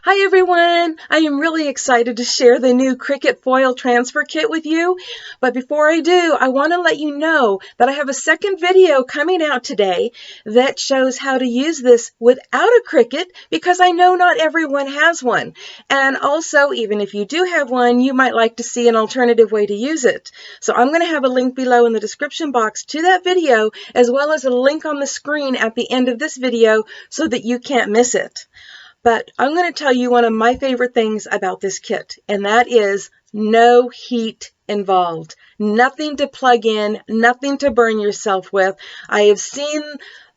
Hi everyone! I am really excited to share the new Cricut Foil Transfer Kit with you. But before I do, I want to let you know that I have a second video coming out today that shows how to use this without a Cricut because I know not everyone has one. And also, even if you do have one, you might like to see an alternative way to use it. So I'm going to have a link below in the description box to that video, as well as a link on the screen at the end of this video so that you can't miss it. But I'm going to tell you one of my favorite things about this kit, and that is no heat involved. Nothing to plug in, nothing to burn yourself with. I have seen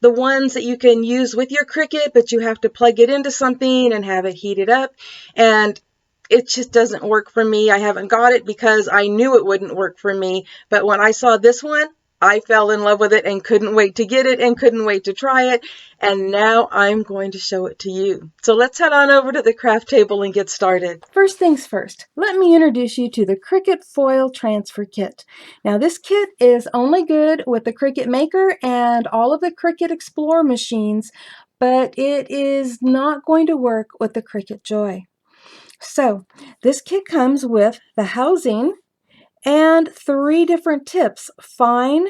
the ones that you can use with your Cricut, but you have to plug it into something and have it heated up. And it just doesn't work for me. I haven't got it because I knew it wouldn't work for me. But when I saw this one, I fell in love with it and couldn't wait to get it and couldn't wait to try it. And now I'm going to show it to you. So let's head on over to the craft table and get started. First things first, let me introduce you to the Cricut Foil Transfer Kit. Now this kit is only good with the Cricut Maker and all of the Cricut Explore machines, but it is not going to work with the Cricut Joy. So this kit comes with the housing and 3 different tips: fine,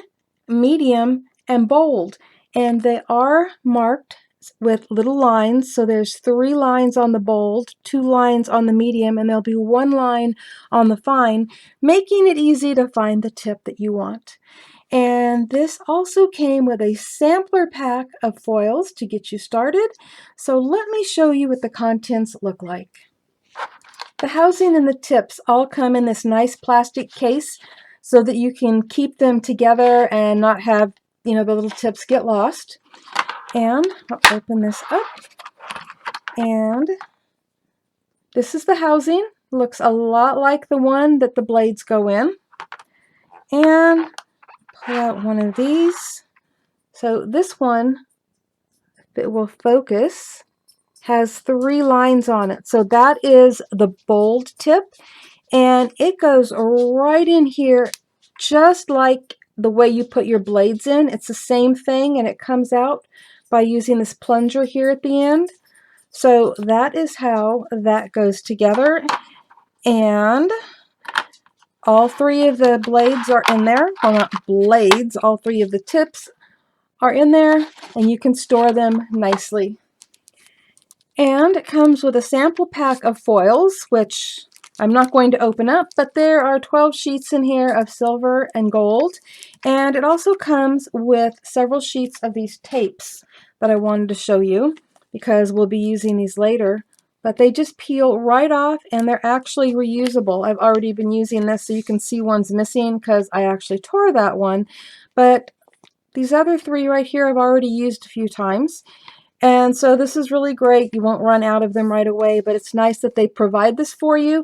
medium, and bold. And they are marked with little lines. So there's 3 lines on the bold, 2 lines on the medium, and there'll be 1 line on the fine, making it easy to find the tip that you want. And this also came with a sampler pack of foils to get you started. So let me show you what the contents look like. The housing and the tips all come in this nice plastic case so that you can keep them together and not have, the little tips get lost. And I'll open this up. And this is the housing. Looks a lot like the one that the blades go in. And pull out one of these. So this one that will focus has 3 lines on it. So that is the bold tip. And it goes right in here just like the way you put your blades in. It's the same thing, and it comes out by using this plunger here at the end. So that is how that goes together. And all 3 of the blades are in there. Well, not blades, all 3 of the tips are in there, and you can store them nicely. And it comes with a sample pack of foils, which I'm not going to open up, but there are 12 sheets in here of silver and gold. And it also comes with several sheets of these tapes that I wanted to show you because we'll be using these later. But they just peel right off, and they're actually reusable. I've already been using this, so you can see one's missing because I actually tore that one. But these other 3 right here I've already used a few times. And so this is really great. You won't run out of them right away, but it's nice that they provide this for you.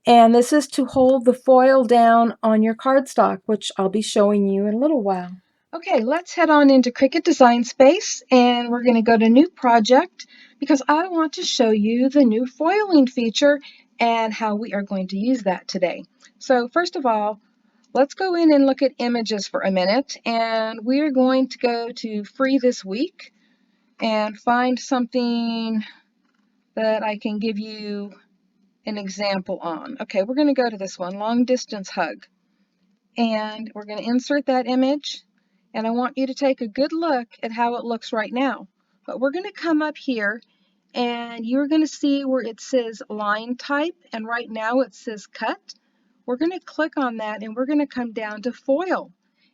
And this is to hold the foil down on your cardstock, which I'll be showing you in a little while. Okay, let's head on into Cricut Design Space, and we're going to go to New Project because I want to show you the new foiling feature and how we are going to use that today. So first of all, let's go in and look at images for a minute, and we're going to go to Free This Week and find something that I can give you an example on. Okay, we're going to go to this one, long distance hug. And we're going to insert that image. And I want you to take a good look at how it looks right now. But we're going to come up here and you're going to see where it says line type. And right now it says cut. We're going to click on that and we're going to come down to foil.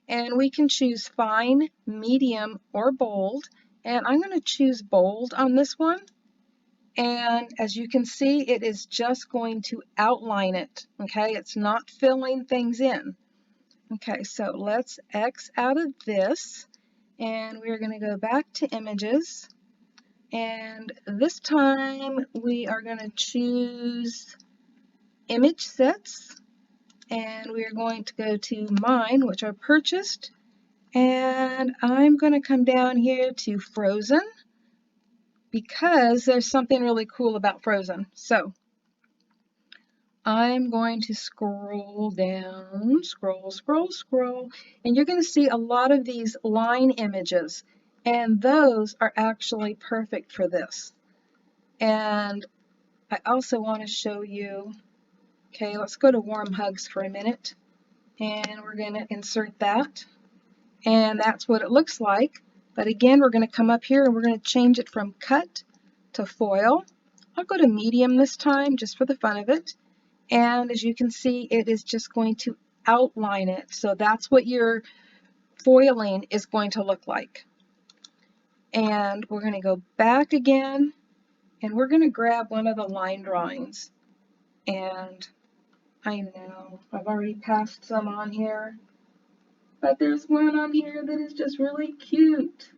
And we can choose fine, medium, or bold. And I'm going to choose bold on this one. And as you can see, it is just going to outline it. Okay, it's not filling things in. Okay, so let's X out of this. And we're going to go back to images. And this time we are going to choose image sets. And we are going to go to mine, which are purchased. And I'm going to come down here to Frozen because there's something really cool about Frozen. So I'm going to scroll down, scroll, and you're going to see a lot of these line images, and those are actually perfect for this. And I also want to show you, okay, let's go to warm hugs for a minute, and we're going to insert that, and that's what it looks like. But again, we're going to come up here and we're going to change it from cut to foil. I'll go to medium this time just for the fun of it, and as you can see, it is just going to outline it. So that's what your foiling is going to look like. And we're going to go back again, and we're going to grab one of the line drawings. And I know I've already passed some on here, but there's one on here that is just really cute.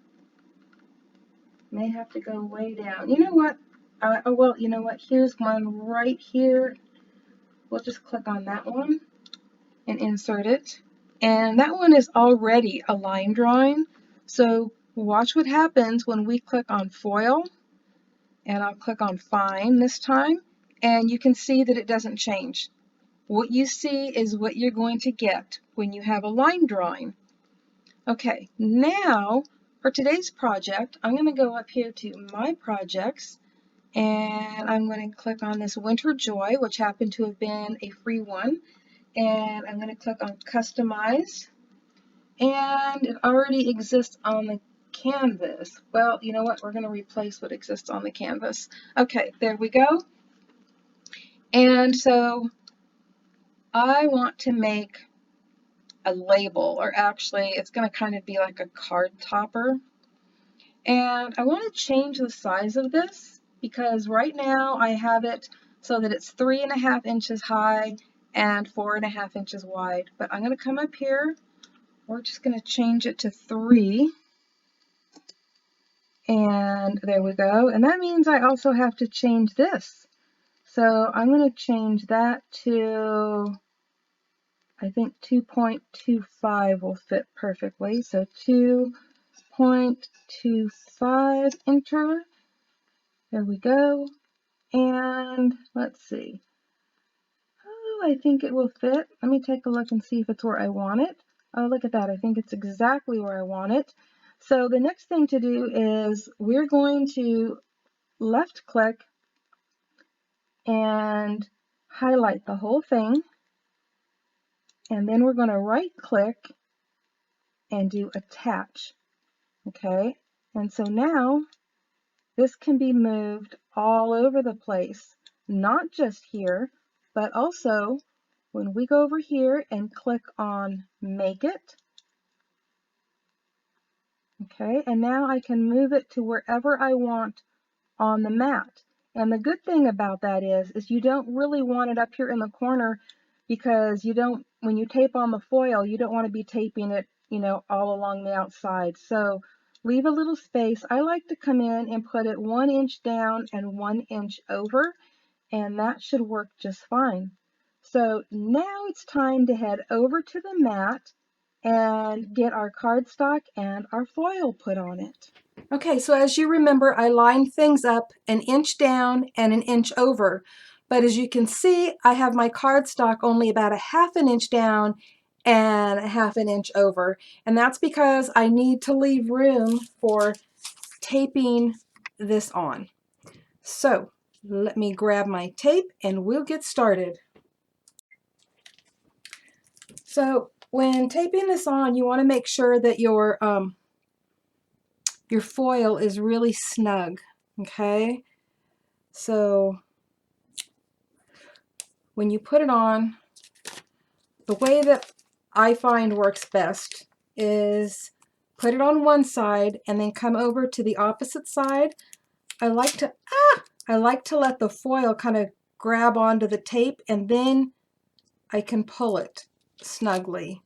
May have to go way down. You know what? Oh, well, you know what? Here's one right here. We'll just click on that one and insert it. And that one is already a line drawing. So watch what happens when we click on foil, and I'll click on fine this time, and you can see that it doesn't change. What you see is what you're going to get when you have a line drawing. Okay, now for today's project, I'm going to go up here to My Projects, and I'm going to click on this Winter Joy, which happened to have been a free one, and I'm going to click on Customize, and it already exists on the canvas. Well, you know what? We're going to replace what exists on the canvas. Okay, there we go. And so I want to make a label, or actually it's going to kind of be like a card topper. And I want to change the size of this because right now I have it so that it's 3.5 inches high and 4.5 inches wide. But I'm going to come up here. We're just going to change it to 3. And there we go. And that means I also have to change this. So I'm going to change that to, I think 2.25 will fit perfectly. So 2.25, enter. There we go. And let's see. Oh, I think it will fit. Let me take a look and see if it's where I want it. Oh, look at that. I think it's exactly where I want it. So the next thing to do is we're going to left click and highlight the whole thing. And then we're going to right click and do attach. Okay. And so now this can be moved all over the place, not just here, but also when we go over here and click on Make It. Okay, and now I can move it to wherever I want on the mat. And the good thing about that is you don't really want it up here in the corner, because you don't, when you tape on the foil, you don't want to be taping it, you know, all along the outside. So leave a little space. I like to come in and put it 1 inch down and 1 inch over, and that should work just fine. So now it's time to head over to the mat and get our cardstock and our foil put on it. Okay, so as you remember, I lined things up 1 inch down and 1 inch over. But as you can see, I have my cardstock only about 1/2 inch down and 1/2 inch over. And that's because I need to leave room for taping this on. So let me grab my tape and we'll get started. So when taping this on, you want to make sure that your foil is really snug, okay? So when you put it on, the way that I find works best is put it on one side and then come over to the opposite side. I like to let the foil kind of grab onto the tape, and then I can pull it snugly.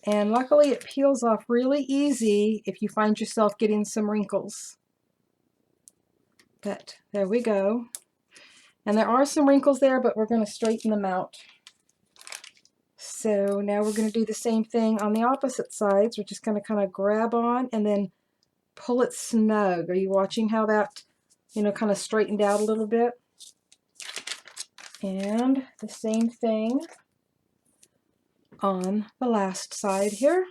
And luckily it peels off really easy if you find yourself getting some wrinkles. But there we go. And there are some wrinkles there, but we're going to straighten them out. So now we're going to do the same thing on the opposite sides. We're just going to kind of grab on and then pull it snug. Are you watching how that, you know, kind of straightened out a little bit? And the same thing on the last side here.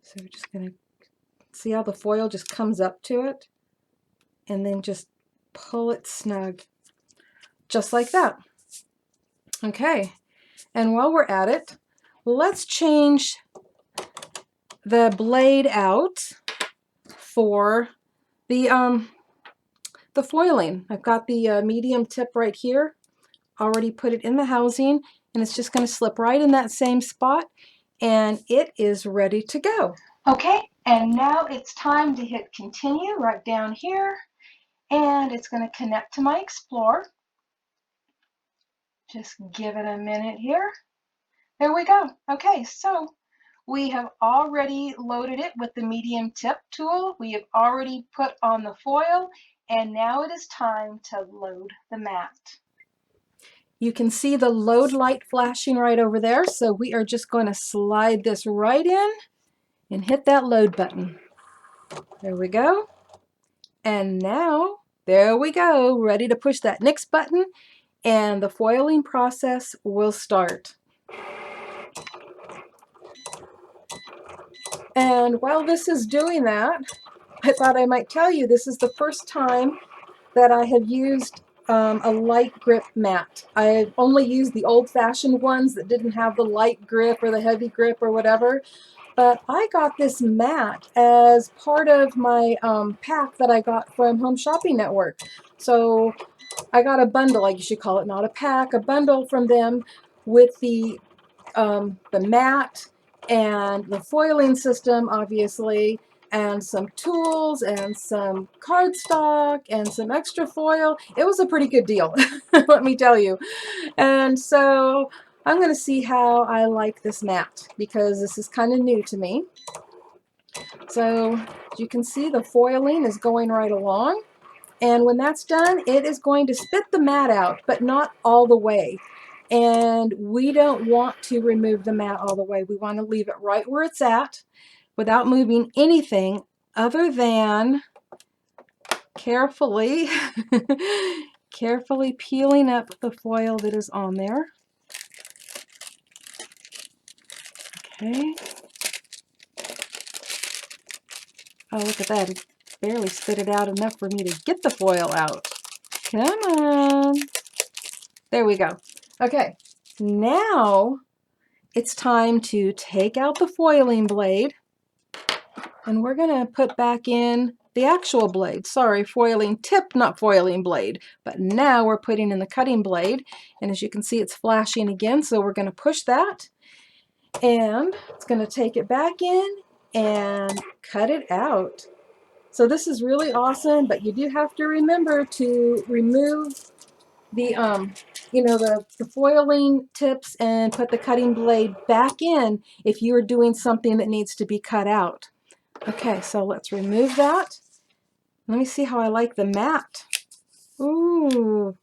So we're just going to see how the foil just comes up to it and then just pull it snug, just like that. Okay, and while we're at it, let's change the blade out for the foiling. I've got the medium tip right here, already put it in the housing, and it's just going to slip right in that same spot, and it is ready to go. Okay, and now it's time to hit continue right down here, and it's going to connect to my Explorer. Just give it a minute here. There we go. Okay, so we have already loaded it with the medium tip tool. We have already put on the foil, and now it is time to load the mat. You can see the load light flashing right over there, so we are just going to slide this right in and hit that load button. There we go. And now, there we go, ready to push that next button, and the foiling process will start. And while this is doing that, I thought I might tell you this is the first time that I have used a light grip mat. I've only used the old-fashioned ones that didn't have the light grip or the heavy grip or whatever. But I got this mat as part of my pack that I got from Home Shopping Network. So I got a bundle, I guess you call it, not a pack, a bundle from them with the mat and the foiling system, obviously, and some tools and some cardstock and some extra foil. It was a pretty good deal, let me tell you. And so I'm going to see how I like this mat because this is kind of new to me. So as you can see, the foiling is going right along. And when that's done, it is going to spit the mat out, but not all the way. And we don't want to remove the mat all the way. We want to leave it right where it's at without moving anything other than carefully, carefully peeling up the foil that is on there. Okay. Oh, look at that. It barely spit it out enough for me to get the foil out. Come on. There we go. Okay, now it's time to take out the foiling blade, and we're going to put back in the actual blade. Sorry, foiling tip, not foiling blade. But now we're putting in the cutting blade, and as you can see, it's flashing again, so we're going to push that, and it's going to take it back in and cut it out. So this is really awesome, but you do have to remember to remove the the foiling tips and put the cutting blade back in if you are doing something that needs to be cut out. Okay, so let's remove that. Let me see how I like the mat. Ooh,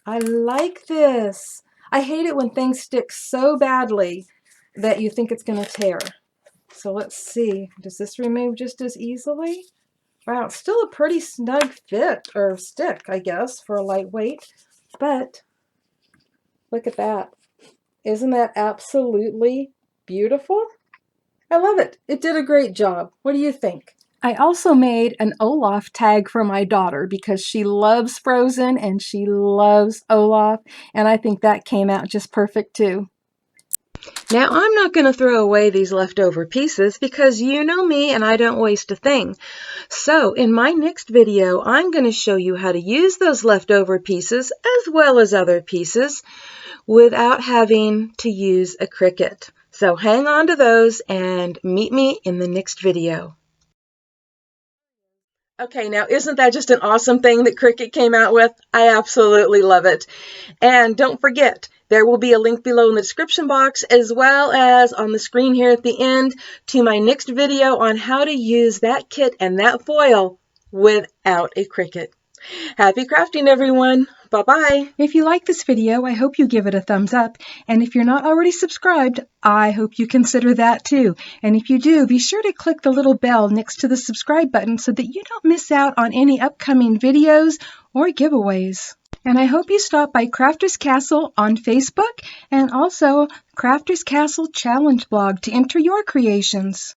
I like this. I hate it when things stick so badly that you think it's going to tear. So let's see. Does this remove just as easily? Wow, it's still a pretty snug fit, or stick, I guess, for a lightweight. But look at that. Isn't that absolutely beautiful? I love it. It did a great job. What do you think? I also made an Olaf tag for my daughter because she loves Frozen and she loves Olaf, and I think that came out just perfect too. Now, I'm not going to throw away these leftover pieces because you know me and I don't waste a thing. So in my next video, I'm going to show you how to use those leftover pieces as well as other pieces without having to use a Cricut. So hang on to those and meet me in the next video. Okay, now isn't that just an awesome thing that Cricut came out with? I absolutely love it. And don't forget, there will be a link below in the description box as well as on the screen here at the end to my next video on how to use that kit and that foil without a Cricut. Happy crafting, everyone. Bye-bye. If you like this video, I hope you give it a thumbs up. And if you're not already subscribed, I hope you consider that too. And if you do, be sure to click the little bell next to the subscribe button so that you don't miss out on any upcoming videos or giveaways. And I hope you stop by Crafters Castle on Facebook and also Crafters Castle Challenge blog to enter your creations.